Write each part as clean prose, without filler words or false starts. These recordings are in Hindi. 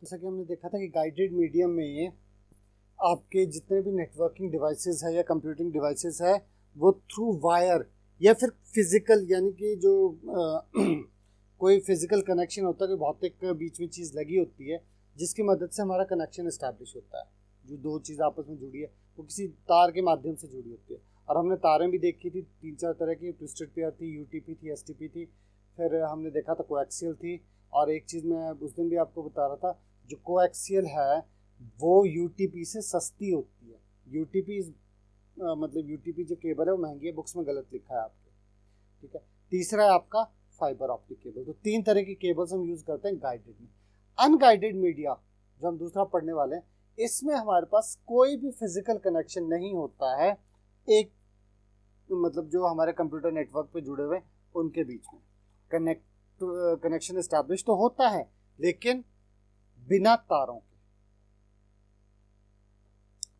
जैसा कि हमने देखा था कि गाइडेड मीडियम में आपके जितने भी नेटवर्किंग डिवाइसेस है या कंप्यूटिंग डिवाइसेस है वो थ्रू वायर या फिर फिजिकल यानी कि जो कोई फिजिकल कनेक्शन होता है, कोई भौतिक बीच में चीज़ लगी होती है जिसकी मदद से हमारा कनेक्शन इस्टेब्लिश होता है। जो दो चीज़ आपस में जुड़ी है वो किसी तार के माध्यम से जुड़ी होती है। और हमने तारें भी देखी थी, 3-4 तरह की, ट्विस्टेड पेयर थी, यूटीपी थी, एसटीपी थी, फिर हमने देखा था कोएक्सियल थी। और एक चीज़ मैं उस दिन भी आपको बता रहा था, जो कोएक्सियल है वो यूटीपी से सस्ती होती है। यूटीपी मतलब यूटीपी जो केबल है वो महंगी है, बुक्स में गलत लिखा है आपके, ठीक है। तीसरा है आपका फाइबर ऑप्टिक केबल। तो 3 तरह की केबल्स हम यूज़ करते हैं गाइडेड में। अनगाइडेड मीडिया जो हम दूसरा पढ़ने वाले हैं, इसमें हमारे पास कोई भी फिजिकल कनेक्शन नहीं होता है, एक मतलब जो हमारे कंप्यूटर नेटवर्क पे जुड़े हुए उनके बीच में कनेक्शन इस्टेब्लिश तो होता है लेकिन बिना तारों के,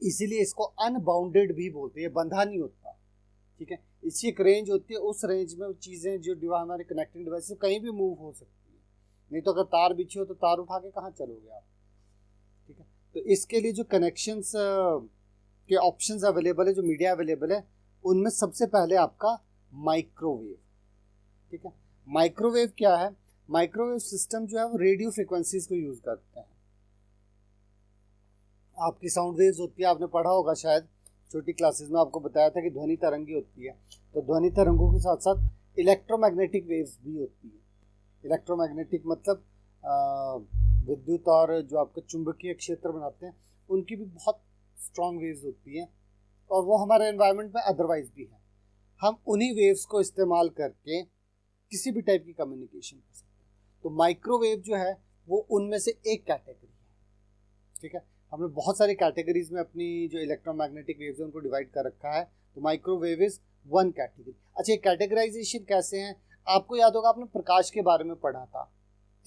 इसीलिए इसको अनबाउंडेड भी बोलते हैं, बंधा नहीं होता, ठीक है। इसकी एक रेंज होती है, उस रेंज में चीज़ें जो हमारे कनेक्टिंग डिवाइस से कहीं भी मूव हो सकती है। नहीं तो अगर तार बिछी हो तो तार उठा के कहाँ चलोगे आप, ठीक है। तो इसके लिए जो कनेक्शंस के ऑप्शंस अवेलेबल है, जो मीडिया अवेलेबल है, उनमें सबसे पहले आपका माइक्रोवेव, ठीक है। माइक्रोवेव क्या है? माइक्रोवेव सिस्टम जो है वो रेडियो फ्रिक्वेंसीज को यूज़ करते हैं। आपकी साउंड वेव्स होती है, आपने पढ़ा होगा शायद छोटी क्लासेस में, आपको बताया था कि ध्वनि तरंगी होती है। तो ध्वनि तरंगों के साथ साथ इलेक्ट्रोमैग्नेटिक वेव्स भी होती है। इलेक्ट्रोमैग्नेटिक मतलब विद्युत और जो आपके चुंबकीय क्षेत्र बनाते हैं उनकी भी बहुत स्ट्रॉन्ग वेव्स होती हैं, और वो हमारे एनवायरनमेंट में अदरवाइज भी है। हम उन्हीं वेव्स को इस्तेमाल करके किसी भी टाइप की कम्युनिकेशन कर सकते हैं। तो माइक्रोवेव जो है वो उनमें से एक कैटेगरी है, ठीक है। हमने बहुत सारी कैटेगरीज में अपनी जो इलेक्ट्रोमैग्नेटिक वेव्स है उनको डिवाइड कर रखा है। तो माइक्रोवेव इज वन कैटेगरी। अच्छा, कैटेगराइजेशन कैसे हैं? आपको याद होगा, आपने प्रकाश के बारे में पढ़ा था,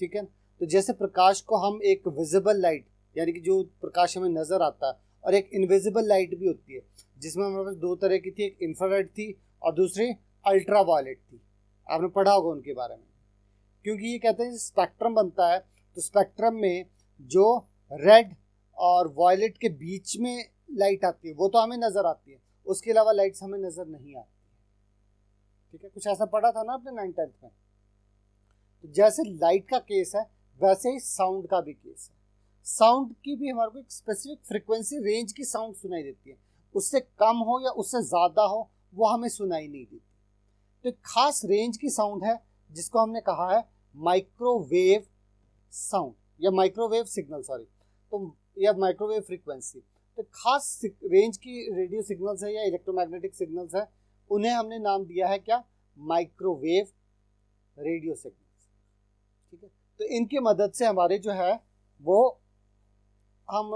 ठीक है। तो जैसे प्रकाश को हम एक विजिबल लाइट यानी कि जो प्रकाश हमें नजर आता है, और एक इनविजिबल लाइट भी होती है जिसमें हमारे पास दो तरह की थी, एक इंफ्रारेड थी और दूसरी अल्ट्रा वायलेट थी। आपने पढ़ा होगा उनके बारे में, क्योंकि ये कहते हैं स्पेक्ट्रम बनता है, तो स्पेक्ट्रम में जो रेड और वॉयलेट के बीच में लाइट आती है वो तो हमें नजर आती है, उसके अलावा लाइट्स हमें नजर नहीं आती, ठीक है। कुछ ऐसा पढ़ा था ना आपने 9th-10th में। तो जैसे लाइट का केस है वैसे ही साउंड का भी केस है। साउंड की भी हमारे को एक स्पेसिफिक फ्रिक्वेंसी रेंज की साउंड सुनाई देती है, उससे कम हो या उससे ज्यादा हो वो हमें सुनाई नहीं देती। तो एक खास रेंज की साउंड है जिसको हमने कहा है माइक्रोवेव साउंड या माइक्रोवेव सिग्नल, सॉरी, तो या माइक्रोवेव फ्रीक्वेंसी। तो खास रेंज की रेडियो सिग्नल्स है या इलेक्ट्रोमैग्नेटिक सिग्नल्स है, उन्हें हमने नाम दिया है क्या? माइक्रोवेव रेडियो सिग्नल्स, ठीक है। तो इनकी मदद से हमारे जो है वो हम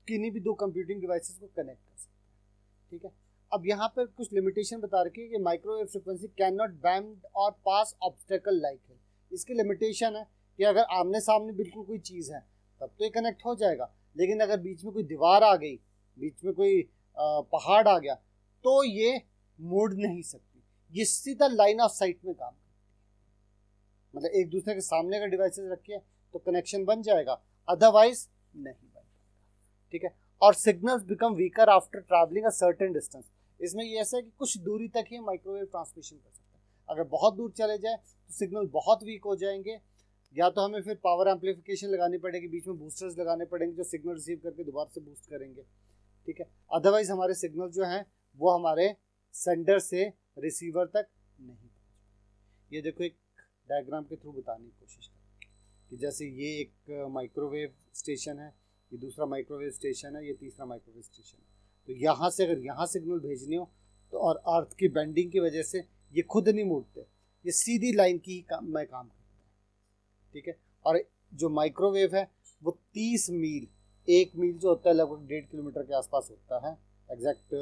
किन्हीं भी दो कंप्यूटिंग डिवाइसेस को कनेक्ट कर सकते हैं, ठीक है। अब यहाँ पर कुछ लिमिटेशन बता रखी है कि microwave frequency can not bend और पास ऑब्स्टेकल लाइक है। इसकी लिमिटेशन है कि अगर आमने सामने बिल्कुल कोई चीज़ है तब तो ये कनेक्ट हो जाएगा, लेकिन अगर बीच में कोई दीवार आ गई, बीच में कोई पहाड़ आ गया, तो ये मुड़ नहीं सकती, ये सीधा लाइन ऑफ साइट में काम करती है। मतलब एक दूसरे के सामने अगर डिवाइसेस रखिए तो कनेक्शन बन जाएगा, अदरवाइज नहीं बन पाएगा, ठीक है। और signals become weaker after travelling a certain distance. इसमें ये ऐसा है कि कुछ दूरी तक ही माइक्रोवेव ट्रांसमिशन कर सकते हैं, अगर बहुत दूर चले जाए तो सिग्नल बहुत वीक हो जाएंगे, या तो हमें फिर पावर एम्पलीफिकेशन लगानी पड़ेगी, बीच में बूस्टर्स लगाने पड़ेंगे जो सिग्नल रिसीव करके दोबारा से बूस्ट करेंगे, ठीक है। अदरवाइज हमारे सिग्नल जो हैं वो हमारे सेंडर से रिसीवर तक नहीं पहुँच। ये देखो एक डायग्राम के थ्रू बताने की कोशिश करें कि जैसे ये एक माइक्रोवेव स्टेशन है, ये दूसरा माइक्रोवेव स्टेशन है, ये तीसरा माइक्रोवेव स्टेशन है। तो यहाँ से अगर यहाँ सिग्नल भेजनी हो तो, और अर्थ की बेंडिंग की वजह से ये खुद नहीं मुड़ते, ये सीधी लाइन की ही काम करते हैं, ठीक है। और जो माइक्रोवेव है वो 30 मील, 1 मील जो होता है लगभग 1.5 किलोमीटर के आसपास होता है, एग्जैक्ट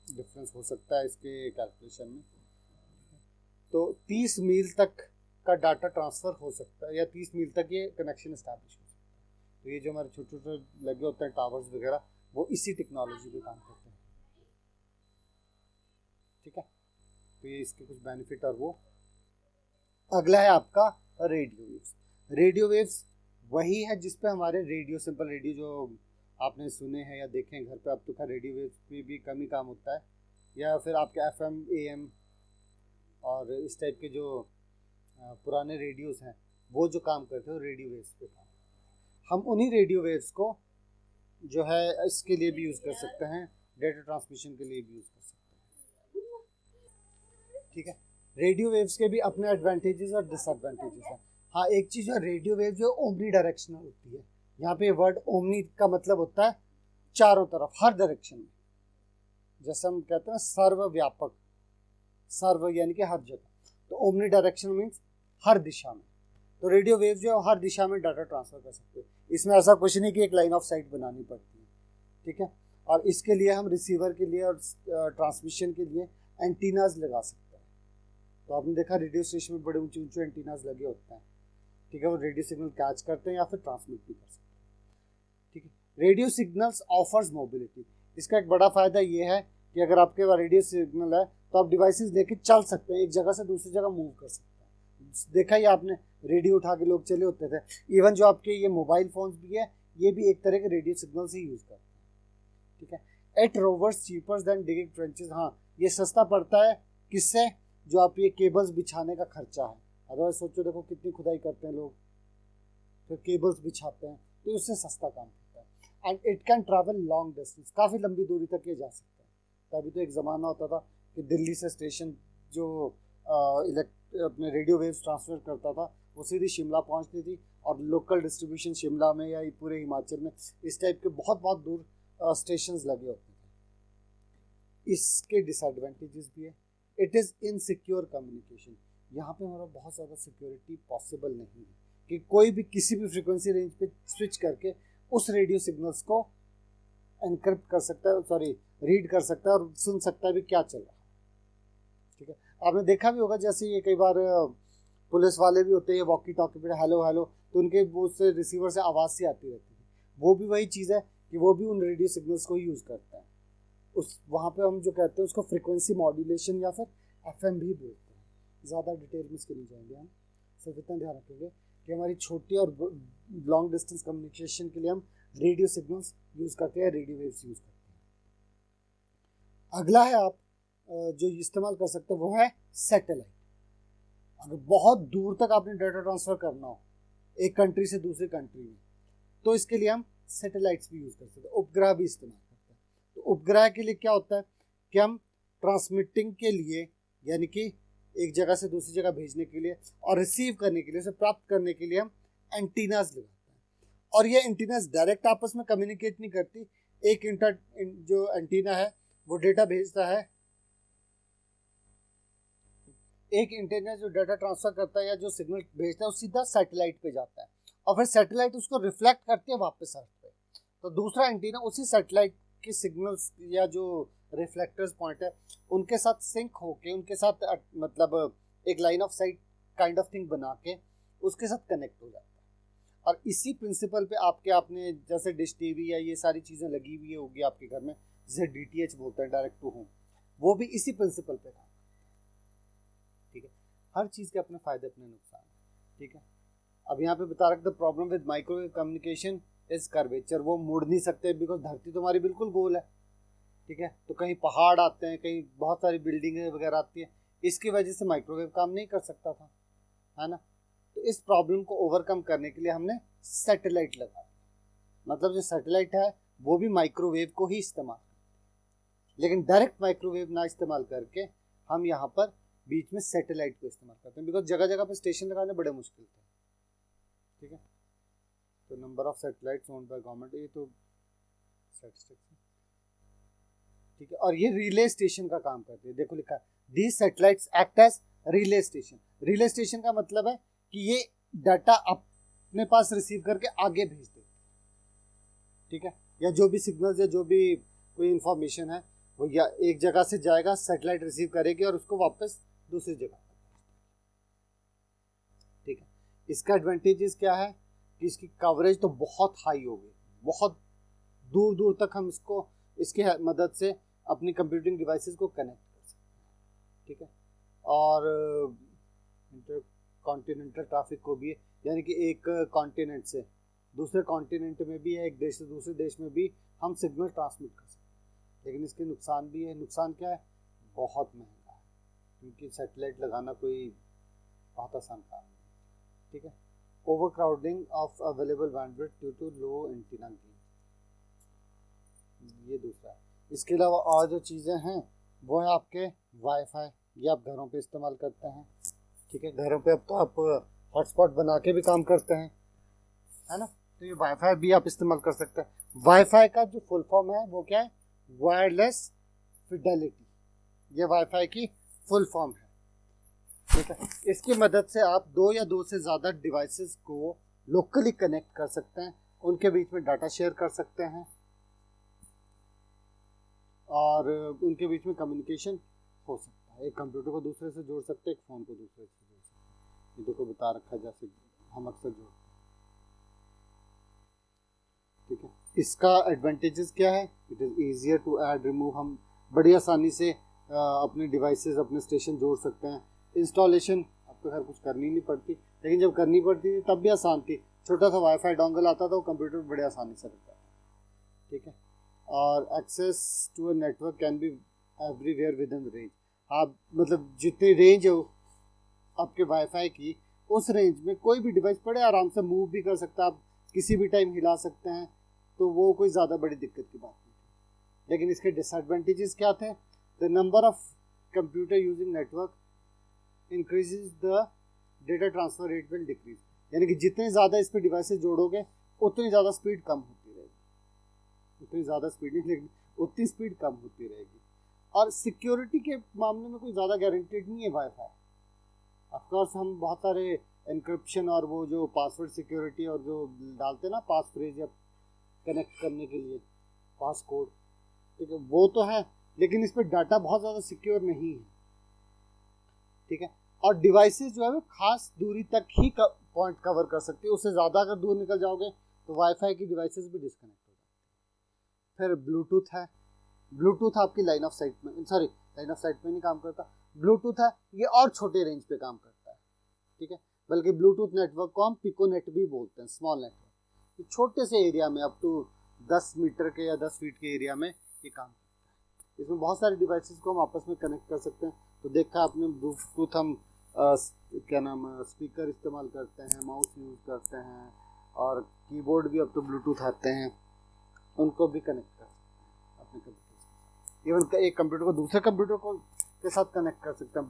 डिफरेंस हो सकता है इसके कैलकुलेशन में। तो 30 मील तक का डाटा ट्रांसफ़र हो सकता है, या 30 मील तक ये कनेक्शन इस्टेब्लिश हो सकता है। तो ये जो हमारे छोटे छोटे लगे होते हैं टावर्स वगैरह, वो इसी टेक्नोलॉजी पे काम करते हैं, ठीक है। तो ये इसके कुछ बेनिफिट और वो। अगला है आपका रेडियो वेव्स। रेडियो वेव्स वही है जिस पे हमारे रेडियो, सिंपल रेडियो जो आपने सुने हैं या देखे हैं घर पे, अब तो खैर रेडियो वेव्स पे भी कम ही काम होता है, या फिर आपके FM AM और इस टाइप के जो पुराने रेडियोस हैं वो जो काम करते हैं वो रेडियो वेव्स पे काम। हम उन्हीं रेडियो वेव्स को जो है इसके लिए भी यूज़ कर सकते हैं, डेटा ट्रांसमिशन के लिए भी यूज़ कर सकते हैं। ठीक है, रेडियो वेव्स के भी अपने एडवांटेजेस और डिसएडवांटेजेस हैं। हाँ, एक चीज़ है, रेडियो वेव जो ओमनी डायरेक्शनल होती है। यहाँ पे वर्ड ओमनी का मतलब होता है चारों तरफ, हर डायरेक्शन में। जैसे हम कहते हैं सर्वव्यापक, सर्व यानी कि हर जगह, तो ओमनी डायरेक्शन मीन्स हर दिशा में। तो रेडियो वेव जो है हर दिशा में डाटा ट्रांसफर कर सकते हैं। इसमें ऐसा कुछ नहीं कि एक लाइन ऑफ साइट बनानी पड़ती है। ठीक है, और इसके लिए हम रिसीवर के लिए और ट्रांसमिशन के लिए एंटीनाज लगा सकते हैं। तो आपने देखा रेडियो स्टेशन में बड़े ऊंचे ऊंचे एंटीनाज लगे होते हैं। ठीक है, वो रेडियो सिग्नल कैच करते हैं या फिर ट्रांसमिट भी कर सकते हैं। ठीक है, रेडियो सिग्नल्स ऑफर्स मोबिलिटी। इसका एक बड़ा फायदा ये है कि अगर आपके पास रेडियो सिग्नल है तो आप डिवाइसेस लेके चल सकते हैं, एक जगह से दूसरी जगह मूव कर सकते हैं। देखा ही आपने, रेडियो उठा के लोग चले होते थे। इवन जो आपके ये मोबाइल फोन्स भी है, ये भी एक तरह के रेडियो सिग्नल से यूज करते हैं। ठीक है, at rovers cheaper than digging trenches. हाँ, ये सस्ता पड़ता है, किससे? जो आप ये केबल्स बिछाने का खर्चा है। अदरवाइज सोचो, देखो कितनी खुदाई करते हैं लोग, फिर केबल्स बिछाते हैं, तो उससे सस्ता काम करता है। And it can travel long distance, काफ़ी लंबी दूरी तक ये जा सकता है। तभी तो एक ज़माना होता था कि दिल्ली से स्टेशन जो अपने रेडियो वेव्स ट्रांसफर करता था वो सीधी शिमला पहुंचती थी, और लोकल डिस्ट्रीब्यूशन शिमला में या पूरे हिमाचल में इस टाइप के बहुत बहुत दूर स्टेशंस लगे होते थे। इसके डिसएडवांटेजेस भी है। It is insecure communication. यहाँ पे हमारा बहुत ज़्यादा सिक्योरिटी पॉसिबल नहीं है कि कोई भी किसी भी फ्रीक्वेंसी रेंज पे स्विच करके उस रेडियो सिग्नल्स को एनक्रिप्ट कर सकता है, सॉरी रीड कर सकता है और सुन सकता है भी क्या चल रहा है। ठीक है, आपने देखा भी होगा, जैसे ये कई बार पुलिस वाले भी होते हैं वॉकी टॉकी पे हेलो हेलो, तो उनके वो से रिसीवर से आवाज़ सी आती रहती है। वो भी वही चीज़ है कि वो भी उन रेडियो सिग्नल्स को ही यूज़ करता है। उस वहाँ पे हम जो कहते हैं उसको फ्रिक्वेंसी मॉड्यूलेशन या फिर FM भी बोलते हैं। ज़्यादा डिटेल में इसके नहीं जाएंगे हम, सिर्फ इतना ध्यान रखेंगे कि हमारी छोटी और लॉन्ग डिस्टेंस कम्युनिकेशन के लिए हम रेडियो सिग्नल्स यूज़ करते हैं, रेडियो वेव्स यूज़ करते हैं। अगला है आप जो इस्तेमाल कर सकते हैं वो है सैटेलाइट। अगर बहुत दूर तक आपने डाटा ट्रांसफ़र करना हो एक कंट्री से दूसरी कंट्री में, तो इसके लिए हम सैटेलाइट्स भी यूज़ कर सकते हैं, उपग्रह भी इस्तेमाल करते हैं। तो उपग्रह के लिए क्या होता है कि हम ट्रांसमिटिंग के लिए, यानी कि एक जगह से दूसरी जगह भेजने के लिए और रिसीव करने के लिए, उसे प्राप्त करने के लिए हम एंटीनास लगाते हैं। और ये एंटीनास डायरेक्ट आपस में कम्युनिकेट नहीं करती। एक जो एंटीना है वो डेटा भेजता है, एक एंटीना जो डाटा ट्रांसफर करता है या जो सिग्नल भेजता है वो सीधा सैटेलाइट पे जाता है, और फिर सैटेलाइट उसको रिफ्लेक्ट करती है वापस अर्थ पे। तो दूसरा एंटीना उसी सैटेलाइट के सिग्नल्स या जो रिफ्लेक्टर्स पॉइंट है उनके साथ सिंक होके, उनके साथ मतलब एक line of site kind of thing बना के उसके साथ कनेक्ट हो जाता है। और इसी प्रिंसिपल पे आपने जैसे डिश टीवी या ये सारी चीज़ें लगी हुई होगी आपके घर में, जिसे DTH बोलते हैं, डायरेक्ट टू होम, वो भी इसी प्रिंसिपल पे काम। ठीक है, हर चीज़ के अपने फायदे अपने नुकसान है। ठीक है, अब यहाँ पे बता रखा the problem with microwave communication is curvature. वो मुड़ नहीं सकते बिकॉज धरती तो हमारी बिल्कुल गोल है। ठीक है, तो कहीं पहाड़ आते हैं, कहीं बहुत सारी बिल्डिंगें वगैरह आती है, इसकी वजह से माइक्रोवेव काम नहीं कर सकता था, है ना। तो इस प्रॉब्लम को ओवरकम करने के लिए हमने सैटेलाइट लगा दिया। मतलब जो सैटेलाइट है वो भी माइक्रोवेव को ही इस्तेमाल करती है, लेकिन डायरेक्ट माइक्रोवेव ना इस्तेमाल करके हम यहाँ पर बीच में सैटेलाइट को इस्तेमाल करते हैं, बिकॉज जगह जगह पे स्टेशन लगाने बड़े मुश्किल थे। ठीक है, तो number of satellites owned by government, ये तो स्टैटिस्टिक्स है। ठीक है, और ये रिले स्टेशन का काम करते हैं। देखो लिखा है these satellites act as relay station. Relay station का मतलब है कि ये डाटा अपने पास रिसीव करके आगे भेज देते। ठीक है, या जो भी सिग्नल्स या जो भी कोई इंफॉर्मेशन है वो या एक जगह से जाएगा, सैटेलाइट रिसीव करेगी और उसको वापस दूसरी जगह। ठीक है, इसका एडवांटेजेस क्या है कि इसकी कवरेज तो बहुत हाई होगी, बहुत दूर दूर तक हम इसकी मदद से अपनी कंप्यूटिंग डिवाइसेस को कनेक्ट कर सकते हैं। ठीक है, और इंटर कॉन्टिनेंटल ट्रैफिक को भी, यानी कि एक कॉन्टिनेंट से दूसरे कॉन्टिनेंट में भी है, एक देश से दूसरे देश में भी हम सिग्नल ट्रांसमिट कर सकते हैं। लेकिन इसके नुकसान भी है। नुकसान क्या है? बहुत महंगा है, क्योंकि सैटेलाइट लगाना कोई बहुत आसान काम नहीं है। ठीक है। Overcrowding of available bandwidth due to low antenna gain, ये दूसरा है। इसके अलावा और जो चीज़ें हैं वो है आपके वाईफाई, ये आप घरों पे इस्तेमाल करते हैं। ठीक है, घरों पे अब तो आप हॉटस्पॉट बना के भी काम करते हैं, है ना, तो ये वाईफाई भी आप इस्तेमाल कर सकते हैं। वाईफाई का जो फुल फॉर्म है वो क्या है? वायरलेस फिडेलिटी, ये वाईफाई की फुल फॉर्म है। ठीक है, इसकी मदद से आप दो या दो से ज़्यादा डिवाइसेस को लोकली कनेक्ट कर सकते हैं, उनके बीच में डाटा शेयर कर सकते हैं और उनके बीच में कम्युनिकेशन हो सकता है। एक कंप्यूटर को दूसरे से जोड़ सकते हैं, एक फ़ोन को दूसरे से जोड़ सकते हैं। ये देखो बता रखा है जैसे हम अक्सर जोड़ते हैं। ठीक है, इसका एडवांटेजेस क्या है? It is easier to add remove, हम बड़ी आसानी से अपने डिवाइसेस अपने स्टेशन जोड़ सकते हैं। इंस्टॉलेशन आपको खैर कुछ करनी नहीं पड़ती, लेकिन जब करनी पड़ती थी तब भी आसान थी। छोटा सा वाईफाई डोंगल आता था, वो कंप्यूटर बड़े आसानी से लग जाता था। ठीक है, और access to a network can be everywhere within range, आप मतलब जितनी रेंज है आपके वाईफाई की, उस रेंज में कोई भी डिवाइस बड़े आराम से मूव भी कर सकता है, आप किसी भी टाइम हिला सकते हैं, तो वो कोई ज़्यादा बड़ी दिक्कत की बात नहीं थी। लेकिन इसके डिसएडवांटेजेस क्या थे? The number of computer using network increases the data transfer rate will decrease, यानी कि जितने ज़्यादा इस पर डिवाइसेस जोड़ोगे उतनी ज़्यादा स्पीड कम होती रहेगी, उतनी ज़्यादा स्पीड नहीं लेकिन उतनी स्पीड कम होती रहेगी। और सिक्योरिटी के मामले में कोई ज़्यादा गारंटेड नहीं है वाईफाई। ऑफकोर्स हम बहुत सारे एनक्रिप्शन और वो जो पासवर्ड सिक्योरिटी और जो डालते ना पास फ्रेज या कनेक्ट करने के लिए पास कोड, ठीक है, वो तो है, लेकिन इस पर डाटा बहुत ज़्यादा सिक्योर नहीं है। ठीक है, और डिवाइसेस जो है वो खास दूरी तक ही पॉइंट कवर कर सकती है, उससे ज़्यादा अगर दूर निकल जाओगे तो वाईफाई की डिवाइसेस भी डिस्कनेक्ट हो जाती है। फिर ब्लूटूथ है, ब्लूटूथ आपकी लाइन ऑफ साइट में, सॉरी लाइन ऑफ साइट में नहीं काम करता, ब्लूटूथ है ये और छोटे रेंज पे काम करता है। ठीक है, बल्कि ब्लूटूथ नेटवर्क को हम पिकोनेट भी बोलते हैं, स्मॉल नेटवर्क, छोटे से एरिया में अप टू 10 मीटर के या 10 फीट के एरिया में ये काम करता है। इसमें बहुत सारे डिवाइसेस को हम आपस में कनेक्ट कर सकते हैं। तो देखा आपने ब्लूटूथ हम क्या नाम स्पीकर इस्तेमाल करते हैं, माउस यूज़ करते हैं, और कीबोर्ड भी अब तो ब्लूटूथ आते हैं, उनको भी कनेक्ट कर सकते हैं अपने कंप्यूटर से। इवन एक कंप्यूटर को दूसरे कंप्यूटर को के साथ कनेक्ट कर सकते हैं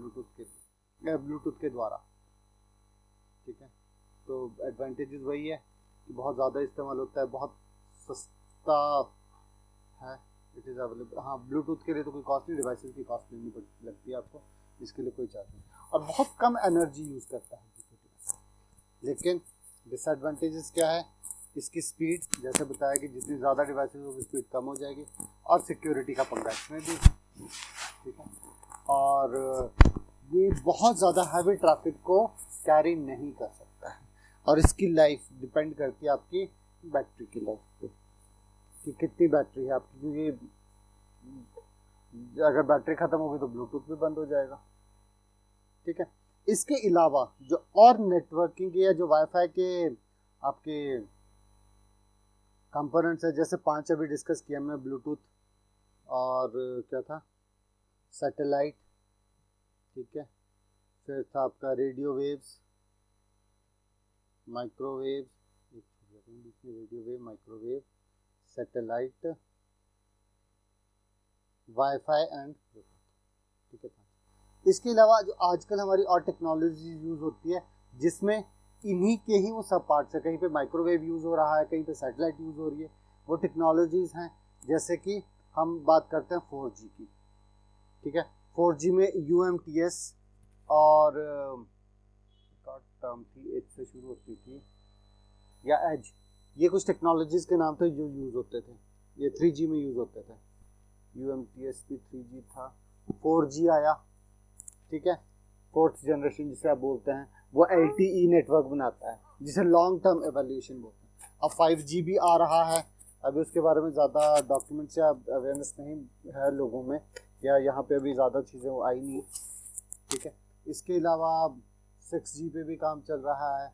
ब्लूटूथ के द्वारा। ठीक है, तो एडवांटेजेस वही है कि बहुत ज़्यादा इस्तेमाल होता है, बहुत सस्ता है, इट इज़ अवेलेबल। हाँ, ब्लूटूथ के लिए तो कोई कॉस्ट नहीं, डिवाइसेस की कॉस्ट लेनी लगती है आपको, इसके लिए कोई चार्ज नहीं, और बहुत कम एनर्जी यूज़ करता है। लेकिन डिसएडवांटेजेस क्या है? इसकी स्पीड, जैसे बताया कि जितनी ज़्यादा डिवाइसेस होगी स्पीड कम हो जाएगी, और सिक्योरिटी का पंगा इसमें भी है। ठीक है, और ये बहुत ज़्यादा हैवी ट्रैफिक को कैरी नहीं कर सकता है, और इसकी लाइफ डिपेंड करती है आपकी बैटरी की लाइफ पे कि कितनी बैटरी है आपकी, क्योंकि अगर बैटरी ख़त्म होगी तो ब्लूटूथ भी बंद हो जाएगा। ठीक है, इसके अलावा जो और नेटवर्किंग या जो वाईफाई के आपके कंपोनेंट्स है, जैसे 5 अभी डिस्कस किया हमने, ब्लूटूथ और क्या था, सैटेलाइट, ठीक है, फिर था आपका radio waves, microwave, radio wave, microwave, satellite, wifi and Bluetooth. ठीक है, इसके अलावा जो आजकल हमारी और टेक्नोलॉजी यूज़ होती है जिसमें इन्हीं के ही वो सब पार्ट्स है, कहीं पे माइक्रोवेव यूज़ हो रहा है, कहीं पे सैटेलाइट यूज़ हो रही है, वो टेक्नोलॉजीज़ हैं। जैसे कि हम बात करते हैं 4G की। ठीक है, 4G में UMTS और टर्म थी, एच से शुरू होती थी, या एज, ये कुछ टेक्नोलॉजीज़ के नाम थे जो यूज़ होते थे, ये 3G में यूज़ होते थे। UMTS भी 3G था, 4G आया, ठीक है, 4th जनरेशन जिसे आप बोलते हैं, वो LTE नेटवर्क बनाता है जिसे लॉन्ग टर्म एवोल्यूशन बोलते हैं। अब 5G भी आ रहा है, अभी उसके बारे में ज़्यादा डॉक्यूमेंट्स या अवेयरनेस नहीं है लोगों में, या यहाँ पे अभी ज़्यादा चीज़ें वो आई नहीं। ठीक है, इसके अलावा 6G पे भी काम चल रहा है,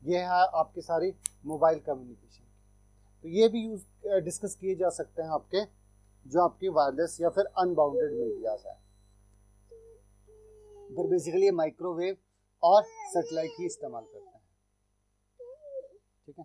ये है आपकी सारी मोबाइल कम्युनिकेशन। तो ये भी यूज डिस्कस किए जा सकते हैं आपके जो आपकी वायरलेस या फिर अनबाउंडेड मीडियाज है। पर बेसिकली ये माइक्रोवेव और सैटेलाइट ही इस्तेमाल करते हैं। ठीक है।